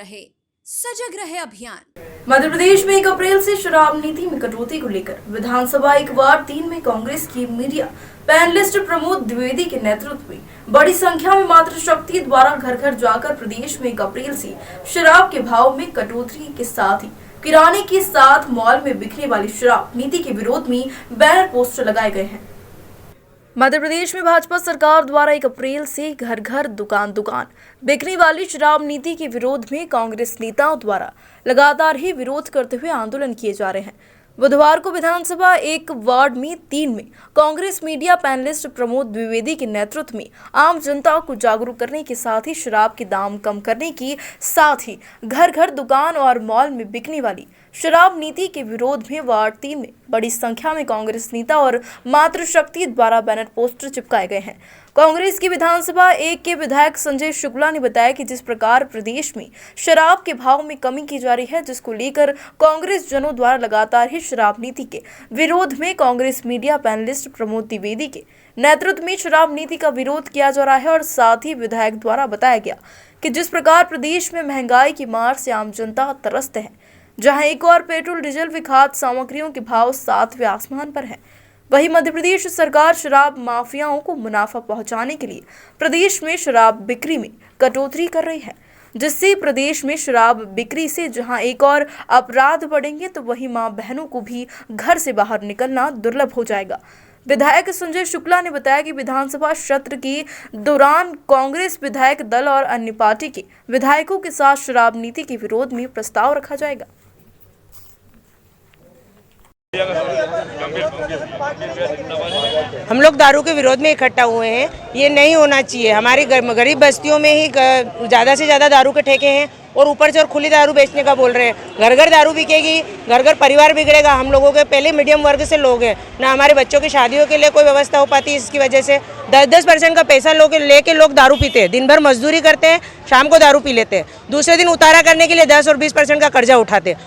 रहे, सजग रहे अभियान। मध्य प्रदेश में 1 अप्रैल से शराब नीति में कटौती को लेकर विधानसभा एक वार्ड 3 में कांग्रेस की मीडिया पैनलिस्ट प्रमोद द्विवेदी के नेतृत्व में बड़ी संख्या में मातृशक्ति द्वारा घर घर जाकर प्रदेश में 1 अप्रैल से शराब के भाव में कटौती के साथ ही किराने के साथ मॉल में बिकने वाली शराब नीति के विरोध में बैनर पोस्टर लगाए गए हैं। मध्य प्रदेश में भाजपा सरकार द्वारा 1 अप्रैल से घर घर दुकान दुकान बिकने वाली शराब नीति के विरोध में कांग्रेस नेताओं द्वारा लगातार ही विरोध करते हुए आंदोलन किए जा रहे हैं। बुधवार को विधानसभा एक वार्ड में 3 में कांग्रेस मीडिया पैनलिस्ट प्रमोद द्विवेदी के नेतृत्व में आम जनता को जागरूक करने के साथ ही शराब के दाम कम करने की साथ ही घर घर दुकान और मॉल में बिकने वाली शराब नीति के विरोध में वार्ड 3 में बड़ी संख्या में कांग्रेस नेता और मातृशक्ति द्वारा बैनर पोस्टर चिपकाए गए हैं। कांग्रेस की विधानसभा एक के विधायक संजय शुक्ला ने बताया कि जिस प्रकार प्रदेश में शराब के भाव में कमी की जा रही है, जिसको लेकर कांग्रेस जनों द्वारा लगातार ही शराब नीति के विरोध में कांग्रेस मीडिया पैनलिस्ट प्रमोद द्विवेदी के नेतृत्व में शराब नीति का विरोध किया जा रहा है। और साथ ही विधायक द्वारा बताया गया कि जिस प्रकार प्रदेश में महंगाई की मार से आम जनता त्रस्त है, जहां एक और पेट्रोल डीजल व खाद्य सामग्रियों के भाव 7वें आसमान पर है, वहीं मध्य प्रदेश सरकार शराब माफियाओं को मुनाफा पहुंचाने के लिए प्रदेश में शराब बिक्री में कटौती कर रही है, जिससे प्रदेश में शराब बिक्री से जहां एक और अपराध बढ़ेंगे तो वहीं मां बहनों को भी घर से बाहर निकलना दुर्लभ हो जाएगा। विधायक संजय शुक्ला ने बताया कि विधानसभा सत्र के दौरान कांग्रेस विधायक दल और अन्य पार्टी के विधायकों के साथ शराब नीति के विरोध में प्रस्ताव रखा जाएगा। हम लोग दारू के विरोध में इकट्ठा हुए हैं। ये नहीं होना चाहिए। हमारी गरीब बस्तियों में ही ज़्यादा से ज़्यादा दारू के ठेके हैं और ऊपर से और खुली दारू बेचने का बोल रहे हैं। घर घर दारू बिकेगी, घर घर परिवार बिगड़ेगा। हम लोगों के पहले मीडियम वर्ग से लोग हैं ना, हमारे बच्चों की शादियों के लिए कोई व्यवस्था हो पाती है। इसकी वजह से 10-10% का पैसा लेके लोग दारू पीते हैं। दिन भर मजदूरी करते हैं, शाम को दारू पी लेते हैं। दूसरे दिन उतारा करने के लिए 10 और 20% का कर्जा उठाते हैं।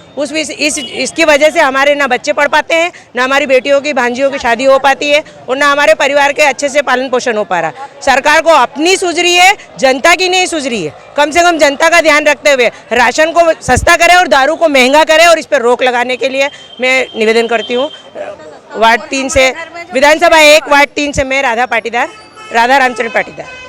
इसकी वजह से हमारे ना बच्चे पढ़ पाते हैं, ना हमारी बेटियों की भांजियों की शादी हो पाती है और ना हमारे परिवार के अच्छे से पालन पोषण हो पा रहा। सरकार को अपनी सूझ रही है, जनता की नहीं सूझ रही है। कम से कम जनता का ध्यान रखते हुए राशन को सस्ता करे और दारू को महंगा करे, और इस पर रोक लगाने के लिए मैं निवेदन करती हूँ। वार्ड 3 से विधानसभा 1 वार्ड 3 से मैं राधा रामचंद्र पाटीदार।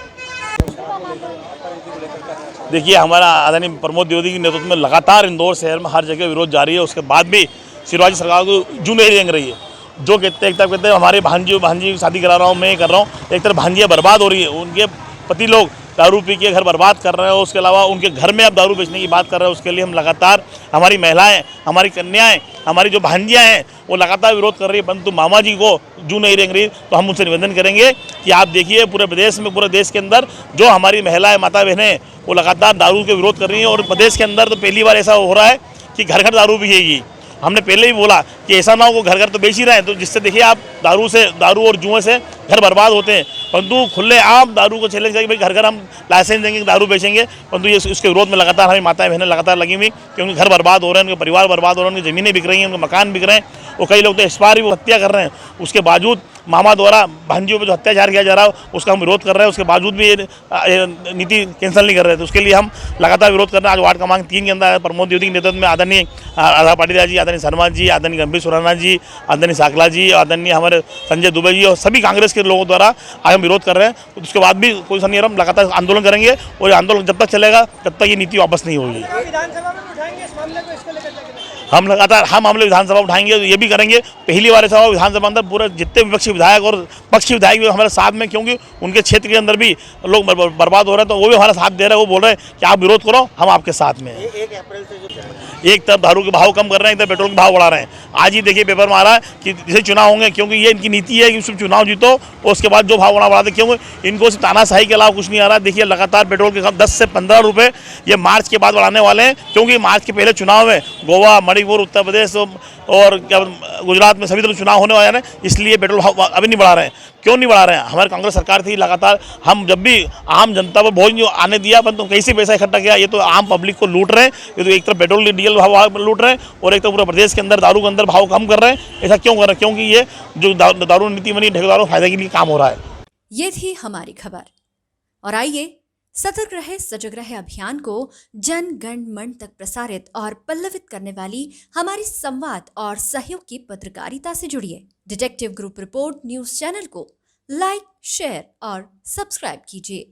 देखिए, हमारा आदरणीय प्रमोद द्विवेदी के नेतृत्व में लगातार इंदौर शहर में हर जगह विरोध जारी है। उसके बाद भी शिवराज सरकार को जू नहीं रेंग रही है। जो कहते एक तरफ कहते हैं हमारे भांजी की शादी करा रहा हूँ, मैं कर रहा हूँ, एक तरफ भांजियाँ बर्बाद हो रही है, उनके पति लोग दारू पी के घर बर्बाद कर रहे हैं। उसके अलावा उनके घर में अब दारू बेचने की बात कर रहे हैं। उसके लिए हम लगातार, हमारी महिलाएं, हमारी कन्याएं, हमारी जो भांजियां हैं वो लगातार विरोध कर रही है, परंतु मामा जी को जू नहीं रेंग रही। तो हम उनसे निवेदन करेंगे कि आप देखिए, पूरे प्रदेश में, पूरे देश के अंदर जो हमारी महिलाएं, माता बहनें वो लगातार दारू के विरोध कर रही हैं। और प्रदेश के अंदर तो पहली बार ऐसा हो रहा है कि घर घर दारू पिएगी। हमने पहले ही बोला कि ऐसा ना हो, घर घर तो बेच ही रहे हैं, तो जिससे देखिए आप दारू और जुए से घर बर्बाद होते हैं। परंतु खुले आम दारू को चैलेंज करके भाई घर घर हम लाइसेंस देंगे, दारू बेचेंगे, परंतु ये उसके विरोध में लगातार हमारी माताएं बहनें लगातार लगी हुई कि उनके घर बर्बाद हो रहे हैं, उनके परिवार बर्बाद हो रहे हैं, उनकी ज़मीनें बिक रही हैं, उनके मकान बिक रहे हैं। और कई लोग तो एक्सपायर भी हत्या कर रहे हैं। उसके बावजूद मामा द्वारा भांजियों पर जो अत्याचार किया जा रहा है उसका हम विरोध कर रहे हैं। उसके बावजूद भी ये नीति कैंसिल नहीं कर रहे थे। उसके लिए हम लगातार विरोध कर रहे हैं। आज वार्ड क्रमांक 3 के अंदर प्रमोद द्विवेदी के नेतृत्व में आदरणीय राधा पाटीदार जी, आदरणीय शर्मा जी, आदरणीय गंभीर सुराना जी, आदरणीय साकला जी, आदरणीय हमारे संजय दुबे जी और सभी कांग्रेस के लोगों द्वारा आज हम विरोध कर रहे हैं। तो उसके बाद भी कोई सा नहीं, हम लगातार आंदोलन करेंगे और आंदोलन जब तक चलेगा तब तक ये नीति वापस नहीं होगी। हम लगातार मामले विधानसभा उठाएंगे, ये भी करेंगे। पहली बार ऐसा हुआ विधानसभा अंदर पूरे जितने विपक्षी विधायक और पक्षी विधायक भी हमारे साथ में, क्योंकि उनके क्षेत्र के अंदर भी लोग बर्बाद हो रहे हैं, तो वो भी हमारा साथ दे रहे हैं। वो बोल रहे हैं कि आप विरोध करो, हम आपके साथ में हैं। एक तरफ दारू के भाव कम कर रहे हैं, एक तरफ पेट्रोल के भाव बढ़ा रहे हैं। आज ही देखिए पेपर में आ रहा है कि जैसे चुनाव होंगे, क्योंकि ये इनकी नीति है कि सिर्फ चुनाव जीतो और उसके बाद जो भाव बढ़ाते, क्योंकि इनको सिर्फ तानाशाही के अलावा कुछ नहीं आ रहा। देखिए लगातार पेट्रोल के 10 से 15 रुपये ये मार्च के बाद बढ़ाने वाले हैं, क्योंकि मार्च के पहले चुनाव में गोवा, मणिपुर, उत्तर प्रदेश और क्या गुजरात में सभी तरह चुनाव होने वाले हैं, इसलिए पेट्रोल अभी नहीं बढ़ा रहे हैं। क्यों नहीं बढ़ा रहे हैं? हमारी कांग्रेस सरकार थी लगातार, हम जब भी आम जनता पर बोझ आने दिया, पर तो कैसे पैसा इकट्ठा किया? ये तो आम पब्लिक को लूट रहे हैं। ये तो एक तरफ पेट्रोल डीजल भाव लूट रहे हैं और एक तरफ पूरे प्रदेश के अंदर दारू के अंदर भाव कम कर रहे हैं। ऐसा क्यों कर रहे हैं? क्योंकि ये जो दारू नीति बनी ठेकेदारों फायदे के लिए काम हो रहा है। ये थी हमारी खबर, और आइए सतर्क रहे सजग रहे अभियान को जन गण मन तक प्रसारित और पल्लवित करने वाली हमारी संवाद और सहयोग की पत्रकारिता से जुड़िए। Detective group report news channel को लाइक, शेयर और सब्सक्राइब कीजिए।